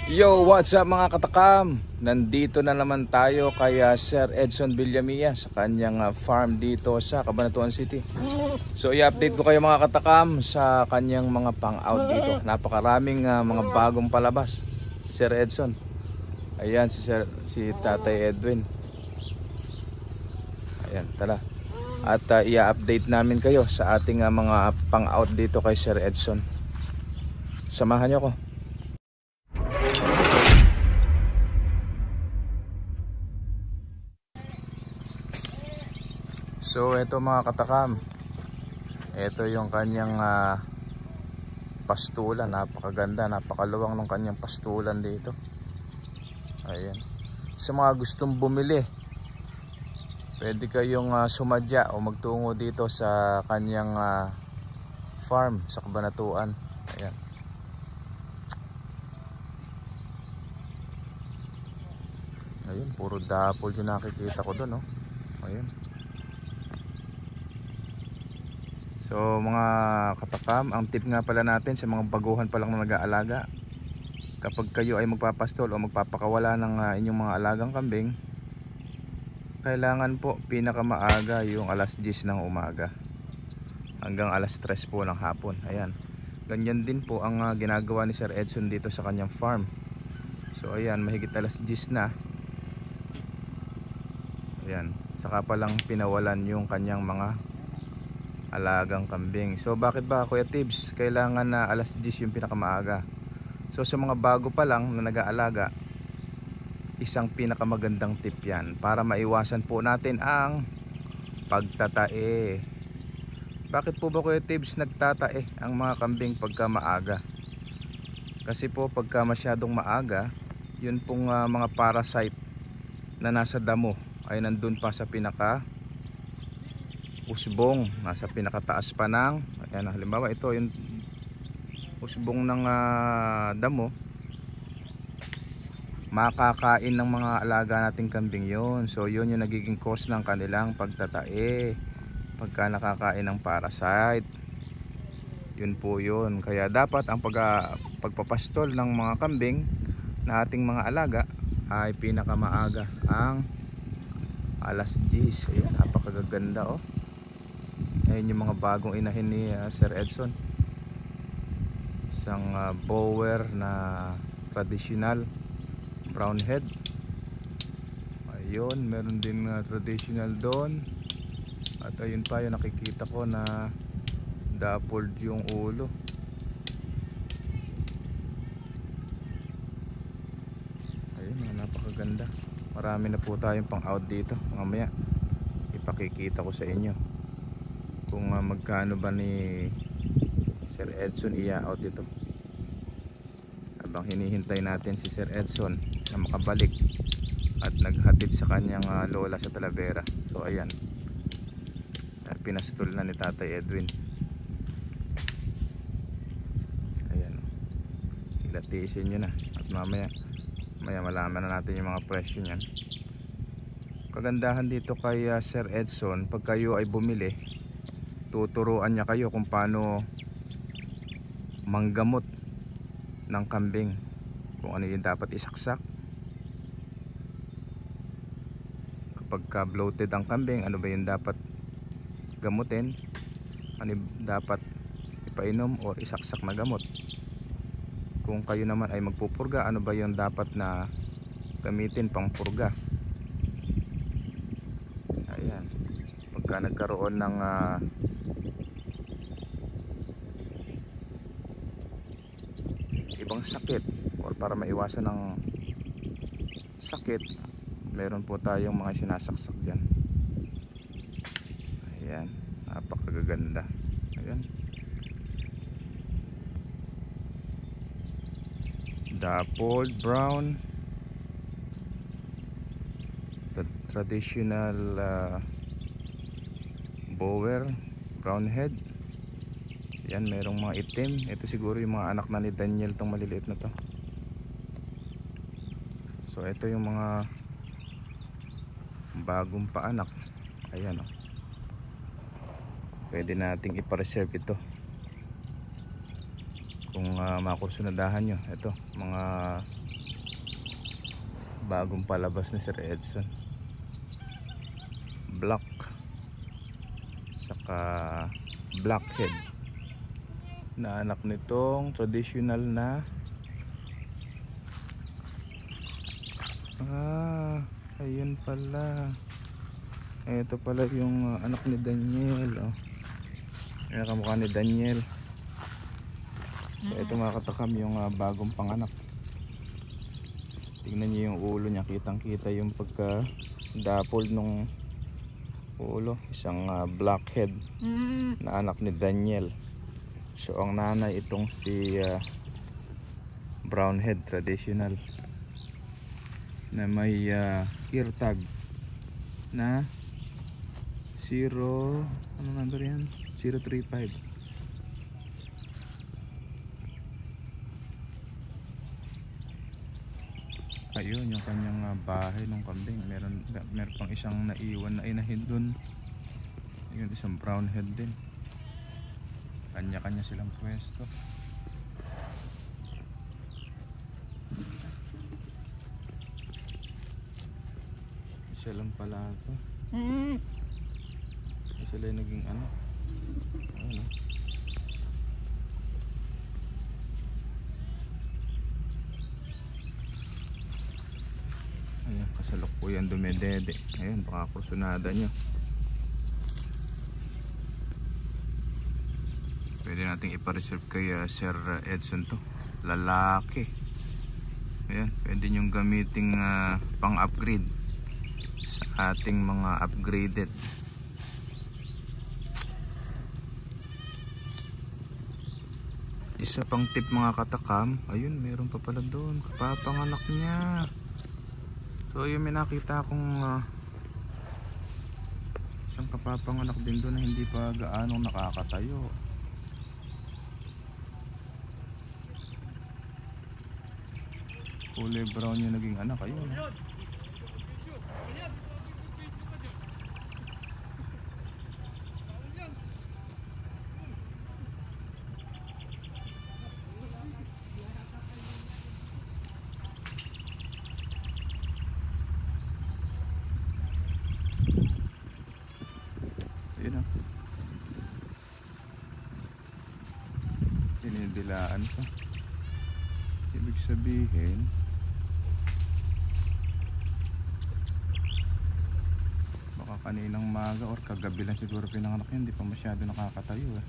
Yo, what's up mga katakam? Nandito na naman tayo kay Sir Edson Villamilla sa kanyang farm dito sa Cabanatuan City. So i-update ko kayo mga katakam sa kanyang mga pang-out dito. Napakaraming mga bagong palabas. Sir Edson. Ayan si Tatay Edwin. Ayan, tara. At i-update namin kayo sa ating mga pang-out dito kay Sir Edson. Samahan niyo ako. So ito mga katakam, ito yung kanyang pastulan. Napakaganda, napakaluwang ng kanyang pastulan dito. Ayan. Sa mga gustong bumili, pwede kayong sumadya o magtungo dito sa kanyang farm sa Cabanatuan. Ayan. Ayun, puro dapol yung nakikita ko doon, oh. Ayun. So mga katakam, ang tip nga pala natin sa mga baguhan pa lang na nag-aalaga, kapag kayo ay magpapastol o magpapakawala ng inyong mga alagang kambing, kailangan po pinakamaaga yung alas 10 ng umaga hanggang alas 3 po ng hapon. Ayan, ganyan din po ang ginagawa ni Sir Edson dito sa kanyang farm. So ayan, mahigit alas 10 na. Ayan, saka pa lang pinawalan yung kanyang mga alagang kambing. So bakit ba Kuya Tibbs kailangan na alas 10 yung pinakamaaga? So sa mga bago pa lang na nag-aalaga, isang pinakamagandang tip yan para maiwasan po natin ang pagtatae. Bakit po ba Kuya Tibbs nagtatae ang mga kambing pagka maaga? Kasi po pagka masyadong maaga, yun pong mga parasite na nasa damo ay nandun pa sa pinaka usbong, nasa pinakataas pa ng, ayan, halimbawa ito yung usbong ng damo, makakain ng mga alaga nating kambing yon. So yun yung nagiging cause ng kanilang pagtatae pagka nakakain ng parasite. Yun po yun. Kaya dapat ang pagpapastol ng mga kambing na ating mga alaga ay pinakamaaga ang alas 10. Ayan, napakaganda, oh. Ayun yung mga bagong inahin ni Sir Edson. Isang bower na traditional brown head. Ayun, meron din traditional doon. At ayun pa yung nakikita ko na dappled yung ulo. Ayun, napakaganda. Marami na po tayong pang out dito. Mamaya ipakikita ko sa inyo kung magkano ba ni Sir Edson i-out dito habang hinihintay natin si Sir Edson na makabalik at naghatid sa kanyang lola sa Talavera. So ayan, pinastol na ni Tatay Edwin. Ayan, ilatisin nyo na at mamaya malaman na natin yung mga presyo nyan. Kagandahan dito kay Sir Edson, pag kayo ay bumili, tuturuan niya kayo kung paano manggamot ng kambing, kung ano yung dapat isaksak kapag bloated ang kambing, ano ba yung dapat gamutin, ano dapat ipainom or isaksak na gamot. Kung kayo naman ay magpupurga, ano ba yung dapat na gamitin pang purga. Ayan, pagka nagkaroon ng ibang sakit or para maiwasan ng sakit, meron po tayong mga sinasaksak dyan. Ayan, napakaganda. Ayan, dappled brown, the traditional bower brown head. Yan, merong mga itim. Ito siguro yung mga anak na ni Daniel, tong maliliit na to. So ito yung mga bagong paanak. Ayan, oh. Pwede nating ipa-reserve ito. kung makursunadahan nyo, ito mga bagong palabas ni Sir Edson, black saka blackhead na anak nitong traditional na ayun pala, ito pala yung anak ni Daniel. Ayan, kamukha ni Daniel. So ito mga katakam yung bagong panganak. Tingnan niyo yung ulo niya, kitang kita yung pagka dapol nung ulo. Isang blackhead na anak ni Daniel. So ang nanay itong si brownhead traditional na may ear tag na 0, ano number yan? 035. Ayun yung kanyang bahay ng kambing. Meron pang isang naiwan na inahin dun. Ayun, isang brown head din. Kanya-kanya silang pwesto. Isa lang pala ito. Sila yung naging ano. Ano? Ayan, kasalukuyan dumedede. Ayan, baka kursunada nyo. Pwede nating ipareserve kay Sir Edson to. Lalaki. Ayan, pwede nyong gamiting pang upgrade sa ating mga upgraded. Isa pang tip mga katakam, ayun, meron pa pala doon, kapapanganak niya. So yun, may nakita akong isang kapapanganak din doon na hindi pa gaanong nakakatayo. Kulay brown yung naging anak, ayun. Dinidilaan pa. Ibig sabihin baka kaninang maga or kagabi lang siguro pinanganak yun, hindi pa masyado nakakatayo eh.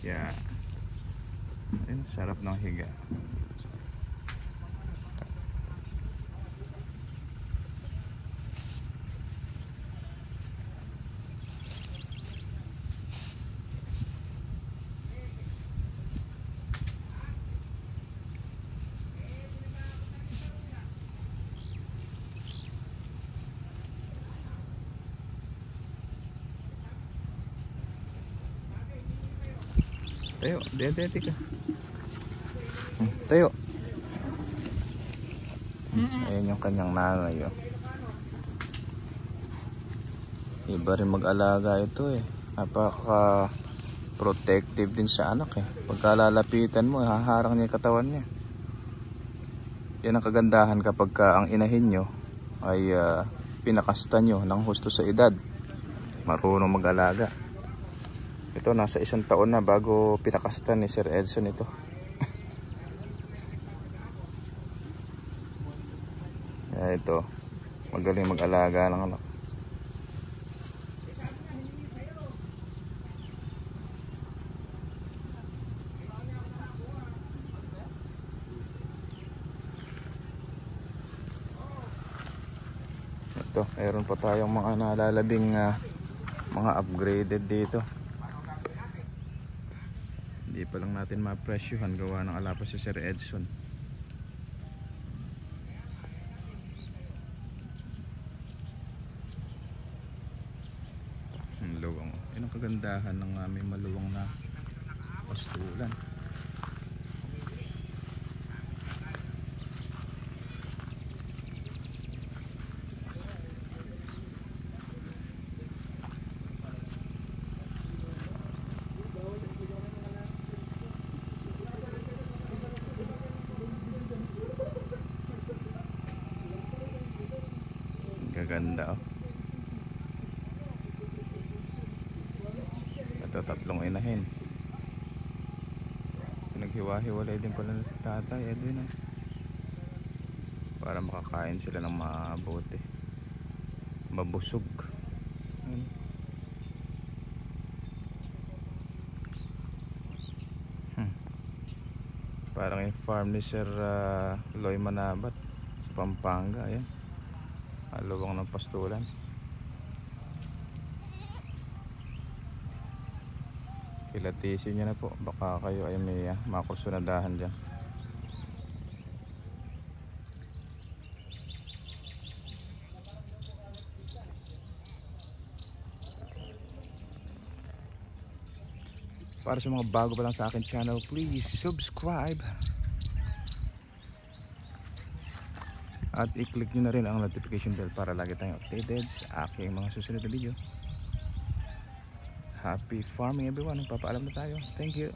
Yeah. Ayun, sarap ng higa. Tayo, diabetic ka. Tayo. Ayun yung kanyang nanay. Iba rin mag-alaga ito eh. Napaka protective din sa anak eh. Pagka lalapitan mo, haharang niya yung katawan niya. Yan ang kagandahan kapag ang inahin nyo ay pinakasta nyo ng husto sa edad. Marunong mag-alaga. Ito, nasa 1 taon na bago pinakasta ni Sir Edson ito. Kaya ito, magaling mag-alaga ng anak. Ito, mayroon pa tayong mga nalalabing mga upgraded dito. Hindi pa lang natin mapresyuhan gawa ng alapas si Sir Edson. Maluwang. Yan ang kagandahan ng may maluwang na pastulan. Gaganda, oh. Ito tatlong inahin. Pinaghiwa-hiwalay din pala sa tatay Edwin, oh. Para makakain sila ng mabuti, mabusog. Ayun. Parang yung farm ni Sir Loy Manabat sa Pampanga. Ayan, alawang ng pastulan. Pilatisin nyo na po, baka kayo ay may makursunadahan dyan. Para sa mga bago pa lang sa akin channel, please subscribe at i-click nyo na rin ang notification bell para lagi tayong updated sa aking mga susunod na video. Happy farming everyone. Papaalam na tayo. Thank you.